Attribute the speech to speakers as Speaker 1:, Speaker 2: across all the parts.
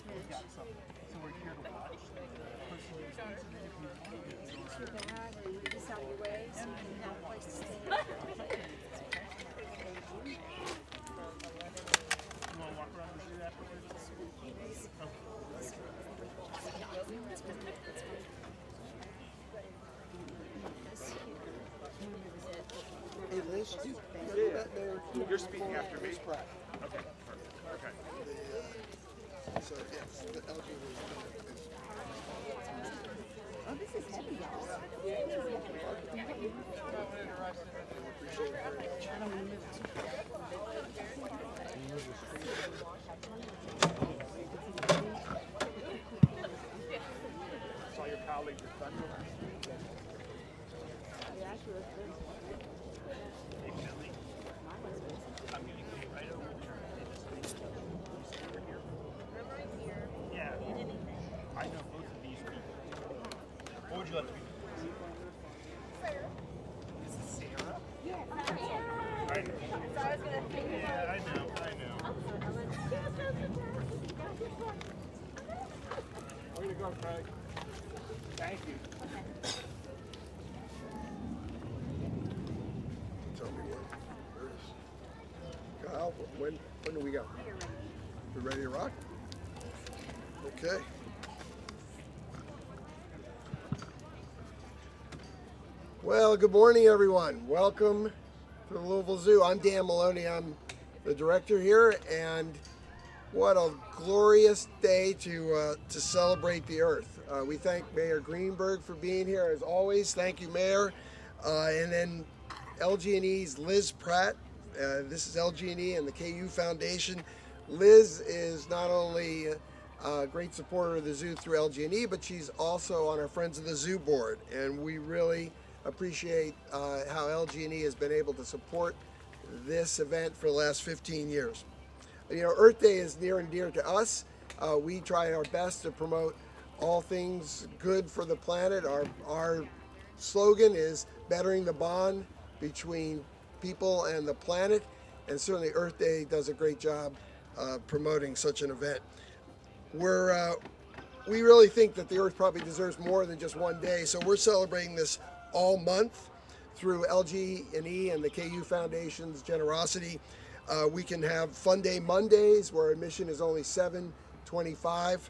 Speaker 1: Mitch.
Speaker 2: So we're here to watch.
Speaker 1: Teach you that and reduce out your way so you can have a place to stay.
Speaker 2: You want to walk around the zoo afterwards?
Speaker 3: Hey Liz,
Speaker 2: You're speaking after me.
Speaker 3: Liz Pratt.
Speaker 2: Okay. Perfect. Okay.
Speaker 3: So yes, the LG
Speaker 1: Oh, this is heavy, y'all.
Speaker 2: Saw your colleague with Thunder. Hey, Billy. I'm going to get right over there. Over here. Yeah. I know both of these people. What would you like to be? This is Sarah?
Speaker 1: Yeah.
Speaker 2: I know. Yeah, I know. Way to go, Craig. Thank you.
Speaker 3: Tell me when. Kyle, when do we go? We ready to rock? Okay. Well, good morning, everyone. Welcome to the Louisville Zoo. I'm Dan Maloney. I'm the director here, and what a glorious day to celebrate the Earth. We thank Mayor Greenberg for being here as always. Thank you, Mayor. And then LG&E's Liz Pratt. This is LG&E and the KU Foundation. Liz is not only a great supporter of the zoo through LG&E, but she's also on our Friends of the Zoo board, and we really appreciate how LG&E has been able to support this event for the last 15 years. You know, Earth Day is near and dear to us. We try our best to promote all things good for the planet. Our slogan is bettering the bond between people and the planet, and certainly Earth Day does a great job promoting such an event. We really think that the Earth probably deserves more than just one day, so we're celebrating this all month through LG&E and the KU Foundation's generosity. We can have Fun Day Mondays where admission is only $7.25.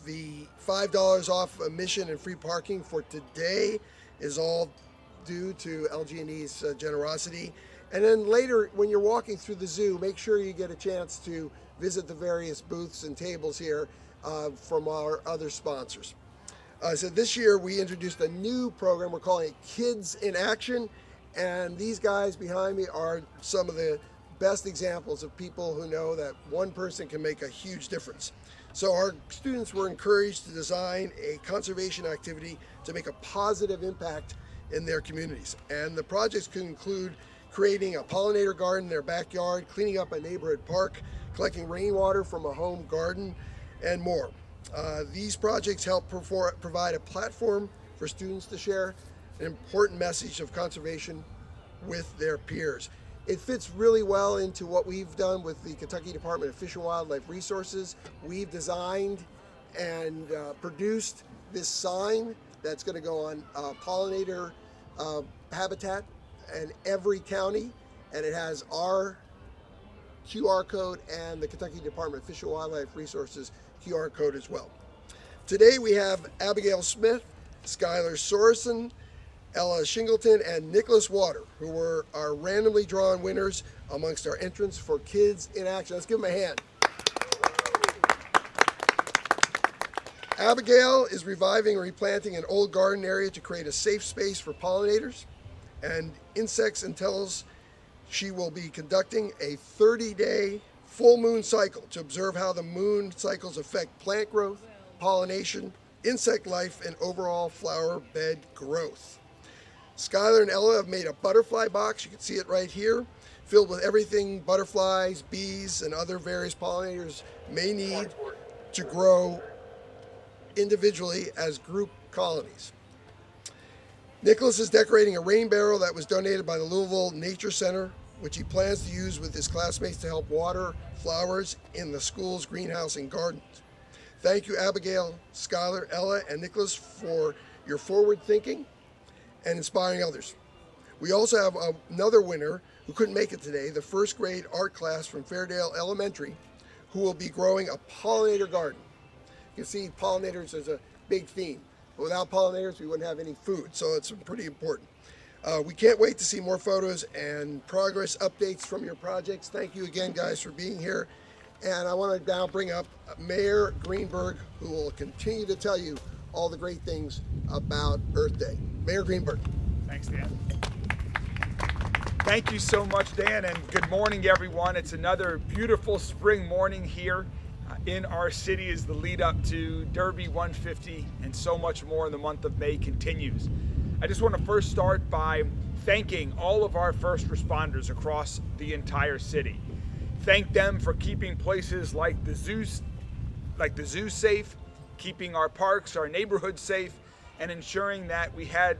Speaker 3: The $5 off admission and free parking for today is all due to LG&E's generosity. And then later, when you're walking through the zoo, make sure you get a chance to visit the various booths and tables here from our other sponsors. So this year we introduced a new program. We're calling it Kids in Action. And these guys behind me are some of the best examples of people who know that one person can make a huge difference. So our students were encouraged to design a conservation activity to make a positive impact in their communities. And the projects could include creating a pollinator garden in their backyard, cleaning up a neighborhood park, collecting rainwater from a home garden, and more. These projects help provide a platform for students to share an important message of conservation with their peers. It fits really well into what we've done with the Kentucky Department of Fish and Wildlife Resources. We've designed and produced this sign that's going to go on pollinator habitat in every county, and it has our QR code and the Kentucky Department of Fish and Wildlife Resources QR code as well. Today we have Abigail Smith, Skylar Sorensen, Ella Shingleton, and Nicholas Water, who were our randomly drawn winners amongst our entrants for Kids in Action. Let's give them a hand. Abigail is reviving and replanting an old garden area to create a safe space for pollinators and insects, and tells she will be conducting a 30-day full moon cycle to observe how the moon cycles affect plant growth, pollination, insect life, and overall flower bed growth. Skylar and Ella have made a butterfly box, you can see it right here, filled with everything butterflies, bees, and other various pollinators may need to grow individually as group colonies. Nicholas is decorating a rain barrel that was donated by the Louisville Nature Center which he plans to use with his classmates to help water flowers in the school's greenhouse and gardens. Thank you, Abigail, Skylar, Ella, and Nicholas, for your forward thinking and inspiring others. We also have another winner who couldn't make it today, the first grade art class from Fairdale Elementary, who will be growing a pollinator garden. You can see pollinators as a big theme. Without pollinators, we wouldn't have any food, so it's pretty important. We can't wait to see more photos and progress updates from your projects. Thank you again, guys, for being here. And I want to now bring up Mayor Greenberg, who will continue to tell you all the great things about Earth Day. Mayor Greenberg.
Speaker 4: Thanks, Dan. Thank you so much, Dan, and good morning, everyone. It's another beautiful spring morning here in our city as the lead up to Derby 150 and so much more in the month of May continues. I just want to first start by thanking all of our first responders across the entire city. Thank them for keeping places like the zoo safe, keeping our parks, our neighborhoods safe, and ensuring that we had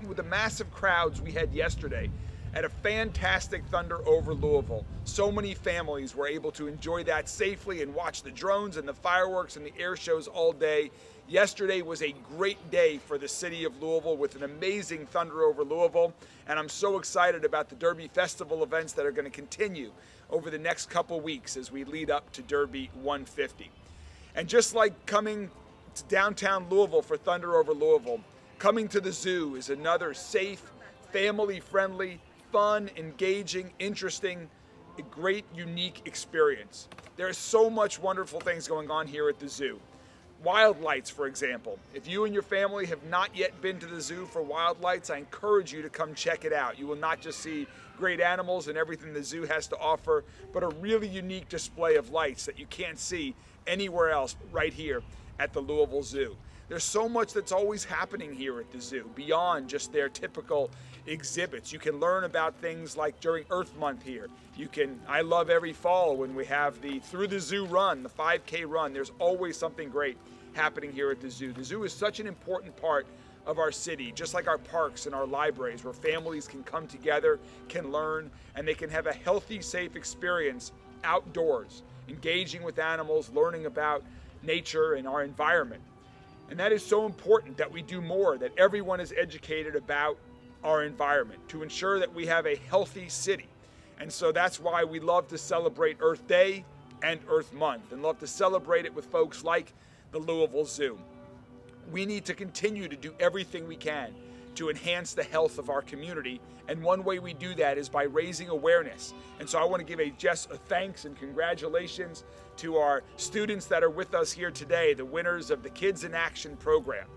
Speaker 4: with the massive crowds we had yesterday at a fantastic Thunder over Louisville. So many families were able to enjoy that safely and watch the drones and the fireworks and the air shows all day. Yesterday was a great day for the city of Louisville with an amazing Thunder over Louisville, and I'm so excited about the Derby Festival events that are going to continue over the next couple weeks as we lead up to Derby 150. And just like coming to downtown Louisville for Thunder over Louisville, coming to the zoo is another safe, family-friendly, fun, engaging, interesting, a great, unique experience. There are so much wonderful things going on here at the zoo. Wild Lights, for example. If you and your family have not yet been to the zoo for Wild Lights, I encourage you to come check it out. You will not just see great animals and everything the zoo has to offer, but a really unique display of lights that you can't see anywhere else right here at the Louisville Zoo. There's so much that's always happening here at the zoo beyond just their typical exhibits. You can learn about things like during Earth Month here. I love every fall when we have the Through the Zoo run, the 5K run. There's always something great happening here at the zoo. The zoo is such an important part of our city, just like our parks and our libraries, where families can come together, can learn, and they can have a healthy, safe experience outdoors, engaging with animals, learning about nature and our environment. And that is so important that we do more, that everyone is educated about our environment to ensure that we have a healthy city. And so that's why we love to celebrate Earth Day and Earth Month and love to celebrate it with folks like the Louisville Zoo. We need to continue to do everything we can to enhance the health of our community. And one way we do that is by raising awareness. And so I want to give a thanks and congratulations to our students that are with us here today, the winners of the Kids in Action program,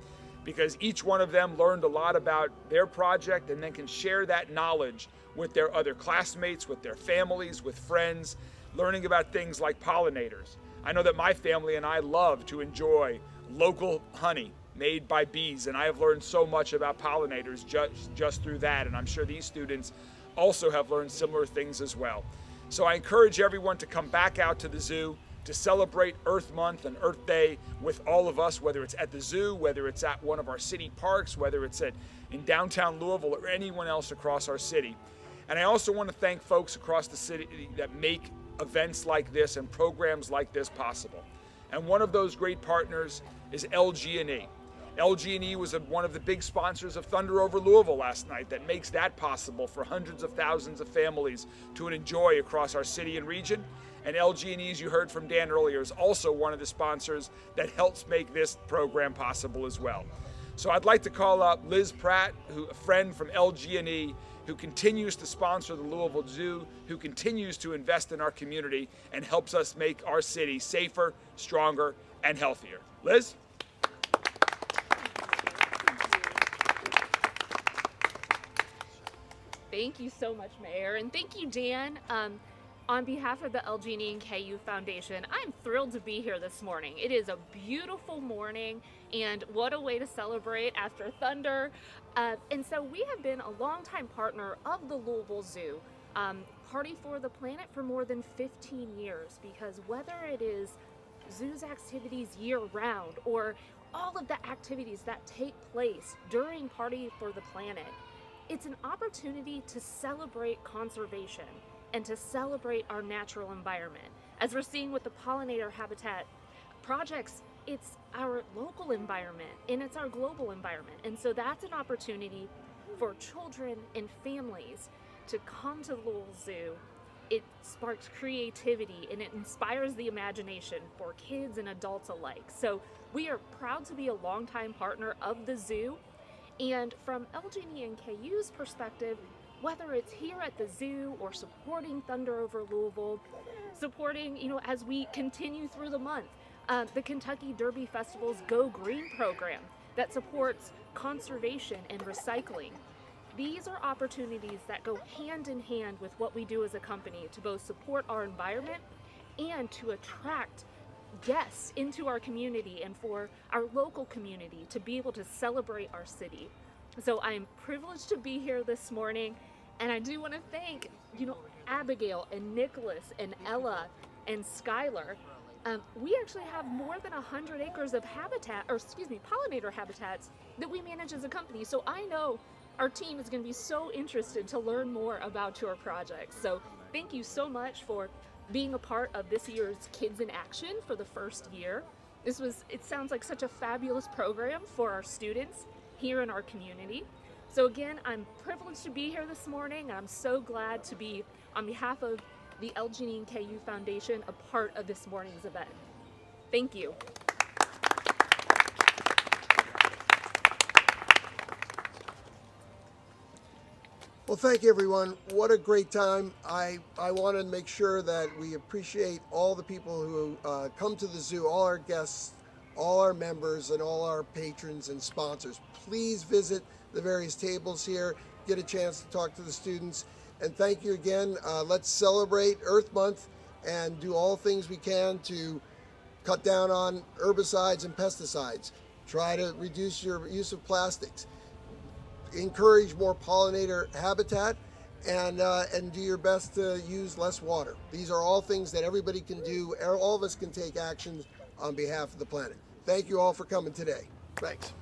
Speaker 4: because each one of them learned a lot about their project and then can share that knowledge with their other classmates, with their families, with friends, learning about things like pollinators. I know that my family and I love to enjoy local honey made by bees, and I have learned so much about pollinators just through that, and I'm sure these students also have learned similar things as well. So I encourage everyone to come back out to the zoo to celebrate Earth Month and Earth Day with all of us, whether it's at the zoo, whether it's at one of our city parks, whether it's in downtown Louisville or anyone else across our city. And I also want to thank folks across the city that make events like this and programs like this possible. And one of those great partners is LG&E. LG&E was one of the big sponsors of Thunder over Louisville last night that makes that possible for hundreds of thousands of families to enjoy across our city and region. And LG&E, as you heard from Dan earlier, is also one of the sponsors that helps make this program possible as well. So I'd like to call up Liz Pratt, a friend from LG&E, who continues to sponsor the Louisville Zoo, who continues to invest in our community and helps us make our city safer, stronger, and healthier. Liz?
Speaker 5: Thank you so much, Mayor, and thank you, Dan. On behalf of the LG&E and KU Foundation, I'm thrilled to be here this morning. It is a beautiful morning, and what a way to celebrate after Thunder. And so we have been a longtime partner of the Louisville Zoo, Party for the Planet, for more than 15 years, because whether it is zoo's activities year-round or all of the activities that take place during Party for the Planet, it's an opportunity to celebrate conservation and to celebrate our natural environment. As we're seeing with the pollinator habitat projects, it's our local environment and it's our global environment. And so that's an opportunity for children and families to come to the Louisville Zoo. It sparks creativity and it inspires the imagination for kids and adults alike. So we are proud to be a longtime partner of the zoo. And from LG&E and KU's perspective, whether it's here at the zoo or supporting Thunder Over Louisville, supporting, as we continue through the month, the Kentucky Derby Festival's Go Green program that supports conservation and recycling. These are opportunities that go hand in hand with what we do as a company to both support our environment and to attract guests into our community and for our local community to be able to celebrate our city. So I'm privileged to be here this morning, and I do want to thank, Abigail and Nicholas and Ella and Skylar. We actually have more than 100 acres of pollinator habitats that we manage as a company. So I know our team is going to be so interested to learn more about your project. So thank you so much for being a part of this year's Kids in Action for the first year. It sounds like such a fabulous program for our students here in our community. So again, I'm privileged to be here this morning, and I'm so glad to be, on behalf of the LG&E and KU Foundation, a part of this morning's event. Thank you.
Speaker 3: Well, thank you, everyone. What a great time. I want to make sure that we appreciate all the people who come to the zoo, all our guests, all our members, and all our patrons and sponsors. Please visit the various tables here, get a chance to talk to the students, and thank you again. Let's celebrate Earth Month and do all things we can to cut down on herbicides and pesticides. Try to reduce your use of plastics. Encourage more pollinator habitat, and do your best to use less water. These are all things that everybody can do. All of us can take actions on behalf of the planet. Thank you all for coming today. Thanks.